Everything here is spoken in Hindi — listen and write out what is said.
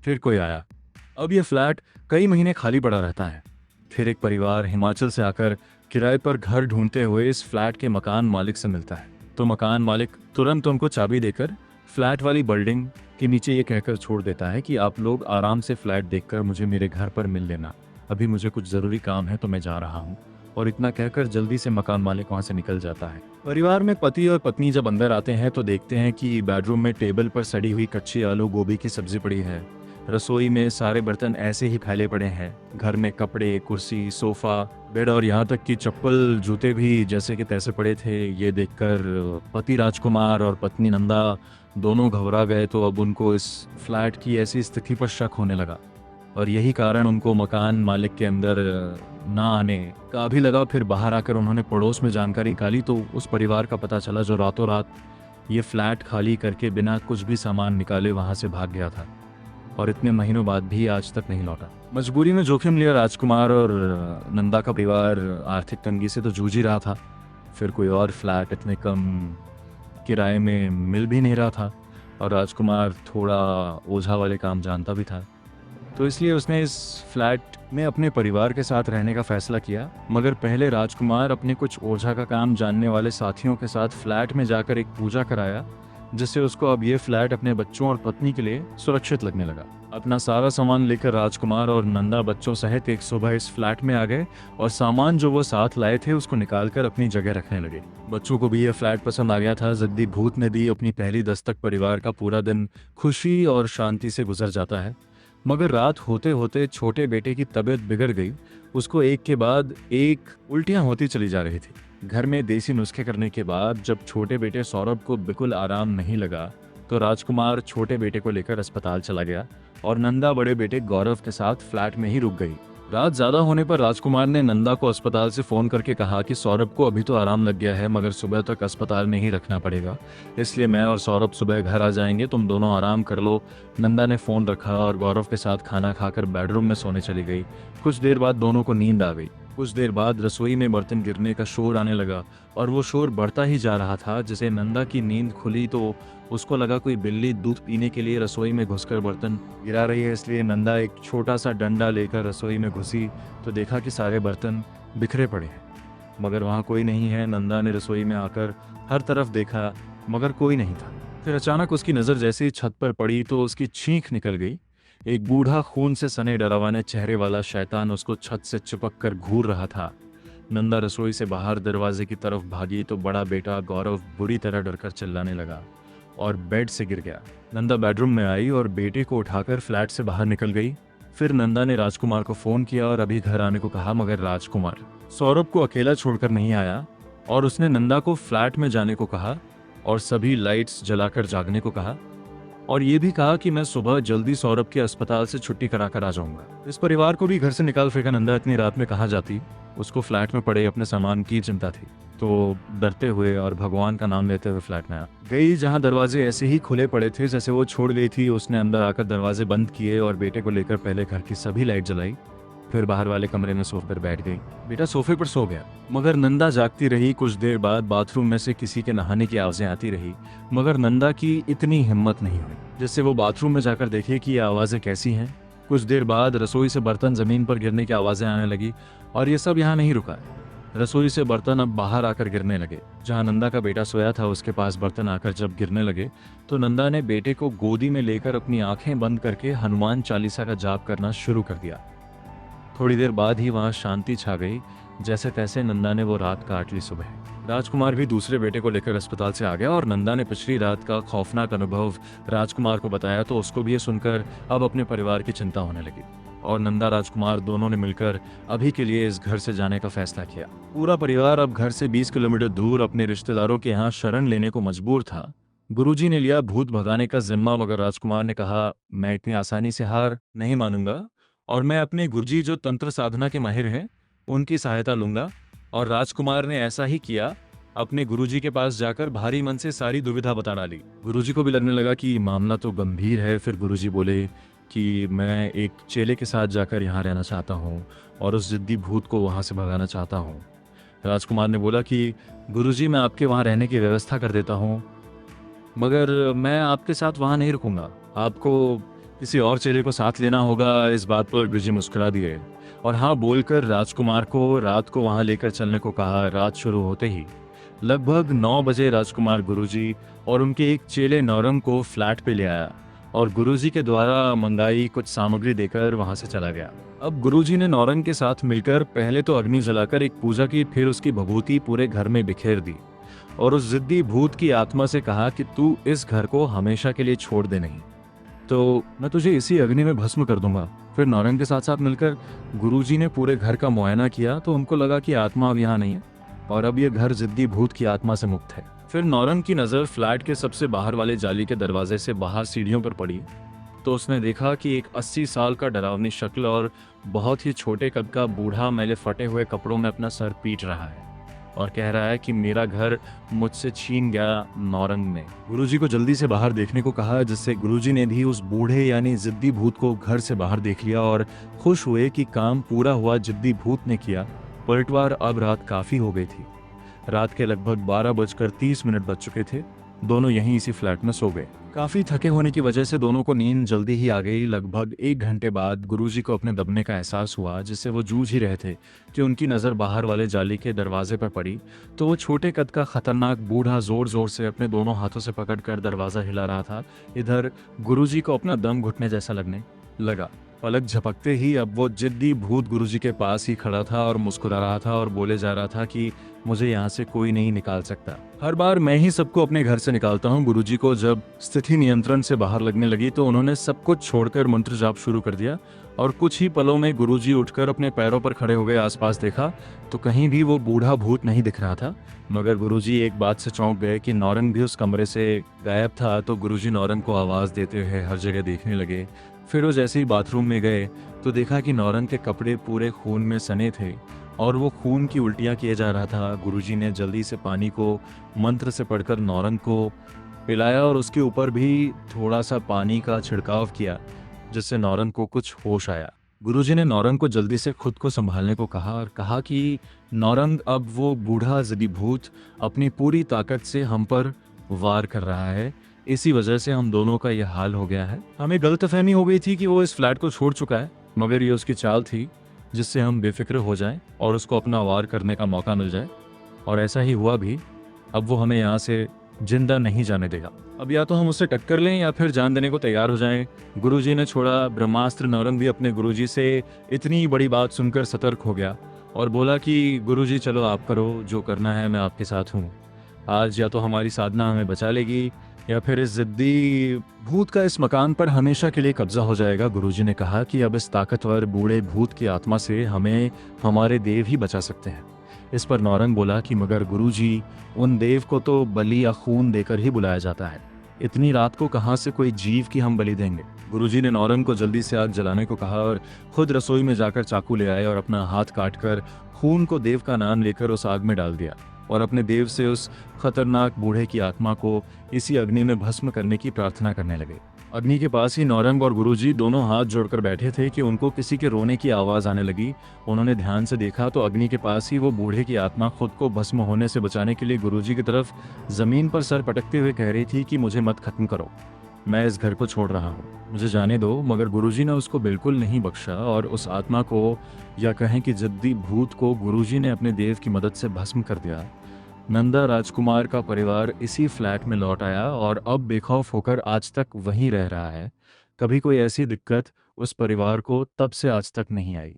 फिर कोई आया। अब ये फ्लैट कई महीने खाली पड़ा रहता है। फिर एक परिवार हिमाचल से आकर किराए पर घर ढूंढते हुए इस फ्लैट के मकान मालिक से मिलता है। तो मकान मालिक तुरंत उनको चाबी देकर फ्लैट वाली बिल्डिंग के नीचे ये कहकर छोड़ देता है कि आप लोग आराम से फ्लैट देखकर मुझे मेरे घर पर मिल लेना, अभी मुझे कुछ ज़रूरी काम है तो मैं जा रहा हूँ। और इतना कहकर जल्दी से मकान मालिक वहाँ से निकल जाता है। परिवार में पति और पत्नी जब अंदर आते हैं तो देखते हैं कि बेडरूम में टेबल पर सड़ी हुई कच्ची आलू गोभी की सब्जी पड़ी है। रसोई में सारे बर्तन ऐसे ही फैले पड़े हैं। घर में कपड़े, कुर्सी, सोफा, बेड और यहाँ तक कि चप्पल जूते भी जैसे कि तैसे पड़े थे। ये देखकर पति राजकुमार और पत्नी नंदा दोनों घबरा गए। तो अब उनको इस फ्लैट की ऐसी स्थिति पर शक होने लगा और यही कारण उनको मकान मालिक के अंदर ना आने का भी लगा। फिर बाहर आकर उन्होंने पड़ोस में जानकारी निकाली तो उस परिवार का पता चला जो रातों रात ये फ्लैट खाली करके बिना कुछ भी सामान निकाले वहाँ से भाग गया था और इतने महीनों बाद भी आज तक नहीं लौटा। मजबूरी में जोखिम लिया राजकुमार और नंदा का परिवार आर्थिक तंगी से तो जूझ ही रहा था। फिर कोई और फ्लैट इतने कम किराए में मिल भी नहीं रहा था और राजकुमार थोड़ा ओझा वाले काम जानता भी था, तो इसलिए उसने इस फ्लैट में अपने परिवार के साथ रहने का फैसला किया। मगर पहले राजकुमार अपने कुछ ओझा का काम जानने वाले साथियों के साथ फ्लैट में जाकर एक पूजा कराया, जिससे उसको अब ये फ्लैट अपने बच्चों और पत्नी के लिए सुरक्षित लगने लगा। अपना सारा सामान लेकर राजकुमार और नंदा बच्चों सहित एक सुबह इस फ्लैट में आ गए और सामान जो वो साथ लाए थे उसको निकालकर अपनी जगह रखने लगे। बच्चों को भी यह फ्लैट पसंद आ गया था। जिद्दी भूत ने दी अपनी पहली दस्तक। परिवार का पूरा दिन खुशी और शांति से गुजर जाता है। मगर रात होते होते छोटे बेटे की तबीयत बिगड़ गई। उसको एक के बाद एक उल्टियां होती चली जा रही थी। घर में देसी नुस्खे करने के बाद जब छोटे बेटे सौरभ को बिल्कुल आराम नहीं लगा तो राजकुमार छोटे बेटे को लेकर अस्पताल चला गया और नंदा बड़े बेटे गौरव के साथ फ्लैट में ही रुक गई। रात ज्यादा होने पर राजकुमार ने नंदा को अस्पताल से फोन करके कहा कि सौरभ को अभी तो आराम लग गया है मगर सुबह तक अस्पताल में ही रखना पड़ेगा, इसलिए मैं और सौरभ सुबह घर आ जाएंगे, तुम दोनों आराम कर लो। नंदा ने फोन रखा और गौरव के साथ खाना खाकर बेडरूम में सोने चली गई। कुछ देर बाद दोनों को नींद आ गई। कुछ देर बाद रसोई में बर्तन गिरने का शोर आने लगा और वो शोर बढ़ता ही जा रहा था। जैसे नंदा की नींद खुली तो उसको लगा कोई बिल्ली दूध पीने के लिए रसोई में घुसकर बर्तन गिरा रही है, इसलिए नंदा एक छोटा सा डंडा लेकर रसोई में घुसी तो देखा कि सारे बर्तन बिखरे पड़े हैं मगर वहाँ कोई नहीं है। नंदा ने रसोई में आकर हर तरफ देखा मगर कोई नहीं था। फिर अचानक उसकी नज़र जैसे ही छत पर पड़ी तो उसकी छींक निकल गई। एक बूढ़ा खून से सने डरावने चेहरे वाला शैतान उसको छत से चिपक कर घूर रहा था। नंदा रसोई से बाहर दरवाजे की तरफ भागी तो बड़ा बेटा गौरव बुरी तरह डरकर चिल्लाने लगा और बेड से गिर गया। नंदा बेडरूम में आई और बेटे को उठाकर फ्लैट से बाहर निकल गई। फिर नंदा ने राजकुमार को फोन किया और अभी घर आने को कहा मगर राजकुमार सौरभ को अकेला छोड़कर नहीं आया और उसने नंदा को फ्लैट में जाने को कहा और सभी लाइट्स जलाकर जागने को कहा और ये भी कहा कि मैं सुबह जल्दी सौरभ के अस्पताल से छुट्टी करा कर आ जाऊंगा। इस परिवार को भी घर से निकाल फेंका। नंदा इतनी रात में कहाँ जाती, उसको फ्लैट में पड़े अपने सामान की चिंता थी, तो डरते हुए और भगवान का नाम लेते हुए फ्लैट में आ गई जहाँ दरवाजे ऐसे ही खुले पड़े थे जैसे वो छोड़ गई थी। उसने अंदर आकर दरवाजे बंद किए और बेटे को लेकर पहले घर की सभी लाइट जलाई, फिर बाहर वाले कमरे में सोफे पर बैठ गई। बेटा सोफे पर सो गया मगर नंदा जागती रही। कुछ देर बाद बाथरूम में से किसी के नहाने की आवाजें आती रही मगर नंदा की इतनी हिम्मत नहीं हुई जिससे वो बाथरूम में जाकर देखे कि ये आवाजें कैसी हैं। कुछ देर बाद रसोई से बर्तन जमीन पर गिरने की आवाजें आने लगी और ये सब यहाँ नहीं रुका। रसोई से बर्तन अब बाहर आकर गिरने लगे। जहाँ नंदा का बेटा सोया था उसके पास बर्तन आकर जब गिरने लगे तो नंदा ने बेटे को गोदी में लेकर अपनी आंखें बंद करके हनुमान चालीसा का जाप करना शुरू कर दिया। थोड़ी देर बाद ही वहाँ शांति छा गई। जैसे तैसे नंदा ने वो रात काट ली। सुबह राजकुमार भी दूसरे बेटे को लेकर अस्पताल से आ गया और नंदा ने पिछली रात का खौफनाक अनुभव राजकुमार को बताया तो उसको भी ये सुनकर अब अपने परिवार की चिंता होने लगी और नंदा राजकुमार दोनों ने मिलकर अभी के लिए इस घर से जाने का फैसला किया। पूरा परिवार अब घर से 20 किलोमीटर दूर अपने रिश्तेदारों के यहाँ शरण लेने को मजबूर था। गुरुजी ने लिया भूत भगाने का जिम्मा मगर राजकुमार ने कहा मैं इतनी आसानी से हार नहीं मानूंगा और मैं अपने गुरुजी जो तंत्र साधना के माहिर हैं उनकी सहायता लूंगा। और राजकुमार ने ऐसा ही किया। अपने गुरुजी के पास जाकर भारी मन से सारी दुविधा बता डाली। गुरुजी को भी लगने लगा कि मामला तो गंभीर है। फिर गुरुजी बोले कि मैं एक चेले के साथ जाकर यहाँ रहना चाहता हूँ और उस जिद्दी भूत को वहाँ से भगाना चाहता हूँ। राजकुमार ने बोला कि गुरुजी मैं आपके वहाँ रहने की व्यवस्था कर देता हूँ मगर मैं आपके साथ वहाँ नहीं रुकूंगा। आपको किसी और चेले को साथ लेना होगा। इस बात पर गुरुजी मुस्कुरा दिए और हाँ बोलकर राजकुमार को रात को वहां लेकर चलने को कहा। रात शुरू होते ही लगभग 9 बजे राजकुमार गुरुजी और उनके एक चेले नौरंग को फ्लैट पे ले आया और गुरुजी के द्वारा मंगाई कुछ सामग्री देकर वहां से चला गया। अब गुरुजी ने नौरंग के साथ मिलकर पहले तो अग्नि जलाकर एक पूजा की, फिर उसकी भभूति पूरे घर में बिखेर दी और उस जिद्दी भूत की आत्मा से कहा कि तू इस घर को हमेशा के लिए छोड़ दे, नहीं तो मैं तुझे इसी अग्नि में भस्म कर दूंगा। फिर नौरंग के साथ साथ मिलकर गुरुजी ने पूरे घर का मुआयना किया तो उनको लगा कि आत्मा अब यहाँ नहीं है और अब ये घर जिद्दी भूत की आत्मा से मुक्त है। फिर नौरंग की नज़र फ्लैट के सबसे बाहर वाले जाली के दरवाजे से बाहर सीढ़ियों पर पड़ी तो उसने देखा कि एक 80 साल का डरावनी शक्ल और बहुत ही छोटे कद का बूढ़ा मैले फटे हुए कपड़ों में अपना सर पीट रहा है और कह रहा है कि मेरा घर मुझसे छीन गया नौरंग ने। गुरुजी को जल्दी से बाहर देखने को कहा, जिससे गुरुजी ने भी उस बूढ़े यानी जिद्दी भूत को घर से बाहर देख लिया और खुश हुए कि काम पूरा हुआ। जिद्दी भूत ने किया पलटवार। अब रात काफ़ी हो गई थी। रात के लगभग 12:30 बज चुके थे। दोनों यहीं इसी फ्लैट में सो गए। काफ़ी थके होने की वजह से दोनों को नींद जल्दी ही आ गई। लगभग 1 घंटे बाद गुरुजी को अपने दबने का एहसास हुआ, जिससे वो जूझ ही रहे थे कि उनकी नज़र बाहर वाले जाली के दरवाजे पर पड़ी तो वो छोटे कद का खतरनाक बूढ़ा जोर जोर से अपने दोनों हाथों से पकड़कर दरवाज़ा हिला रहा था। इधर गुरुजी को अपना दम घुटने जैसा लगने लगा। पलक झपकते ही अब वो जिद्दी भूत गुरुजी के पास ही खड़ा था और मुस्कुरा रहा था और बोले जा रहा था कि मुझे यहाँ से कोई नहीं निकाल सकता, हर बार मैं ही सबको अपने घर से निकालता हूँ। गुरुजी को जब स्थिति नियंत्रण से बाहर लगने लगी तो उन्होंने सब कुछ छोड़कर मंत्र जाप शुरू कर दिया और कुछ ही पलों में गुरुजी उठकर अपने पैरों पर खड़े हो गए। आसपास देखा तो कहीं भी वो बूढ़ा भूत नहीं दिख रहा था, मगर गुरुजी एक बात से चौंक गए कि नौरंग भी उस कमरे से गायब था। तो गुरुजी नौरंग को आवाज़ देते हुए हर जगह देखने लगे। फिर वो जैसे ही बाथरूम में गए तो देखा कि नौरंग के कपड़े पूरे खून में सने थे और वो खून की उल्टियाँ किए जा रहा था। गुरुजी ने जल्दी से पानी को मंत्र से पढ़कर नौरंग को पिलाया और उसके ऊपर भी थोड़ा सा पानी का छिड़काव किया, जिससे नौरंग को कुछ होश आया। गुरुजी ने नौरंग को जल्दी से खुद को संभालने को कहा और कहा कि नौरंग, अब वो बूढ़ा जिद्दी भूत अपनी पूरी ताकत से हम पर वार कर रहा है, इसी वजह से हम दोनों का यह हाल हो गया है। हमें गलतफहमी हो गई थी कि वो इस फ्लैट को छोड़ चुका है, मगर ये उसकी चाल थी जिससे हम बेफिक्र हो जाएं और उसको अपना वार करने का मौका मिल जाए, और ऐसा ही हुआ भी। अब वो हमें यहाँ से जिंदा नहीं जाने देगा। अब या तो हम उससे टक्कर लें या फिर जान देने को तैयार हो जाएं। गुरुजी ने छोड़ा ब्रह्मास्त्र। नौरंग भी अपने गुरुजी से इतनी बड़ी बात सुनकर सतर्क हो गया और बोला कि गुरुजी चलो आप करो, जो करना है मैं आपके साथ हूँ। आज या तो हमारी साधना हमें बचा लेगी या फिर इस जिद्दी भूत का इस मकान पर हमेशा के लिए कब्जा हो जाएगा। गुरुजी ने कहा कि अब इस ताकतवर बूढ़े भूत की आत्मा से हमें हमारे देव ही बचा सकते हैं। इस पर नौरंग बोला कि मगर गुरुजी, उन देव को तो बलि या खून देकर ही बुलाया जाता है, इतनी रात को कहाँ से कोई जीव की हम बलि देंगे। गुरुजी ने नौरंग को जल्दी से आग जलाने को कहा और खुद रसोई में जाकर चाकू ले आए और अपना हाथ काटकर खून को देव का नाम लेकर उस आग में डाल दिया और अपने देव से उस खतरनाक बूढ़े की आत्मा को इसी अग्नि में भस्म करने की प्रार्थना करने लगे। अग्नि के पास ही नौरंग और गुरुजी दोनों हाथ जोड़कर बैठे थे कि उनको किसी के रोने की आवाज़ आने लगी। उन्होंने ध्यान से देखा तो अग्नि के पास ही वो बूढ़े की आत्मा खुद को भस्म होने से बचाने के लिए गुरुजी की तरफ ज़मीन पर सर पटकते हुए कह रही थी कि मुझे मत खत्म करो, मैं इस घर को छोड़ रहा हूँ, मुझे जाने दो। मगर गुरुजी ने उसको बिल्कुल नहीं बख्शा और उस आत्मा को, या कहें कि जिद्दी भूत को, गुरुजी ने अपने देव की मदद से भस्म कर दिया। नंदा राजकुमार का परिवार इसी फ्लैट में लौट आया और अब बेखौफ होकर आज तक वहीं रह रहा है। कभी कोई ऐसी दिक्कत उस परिवार को तब से आज तक नहीं आई।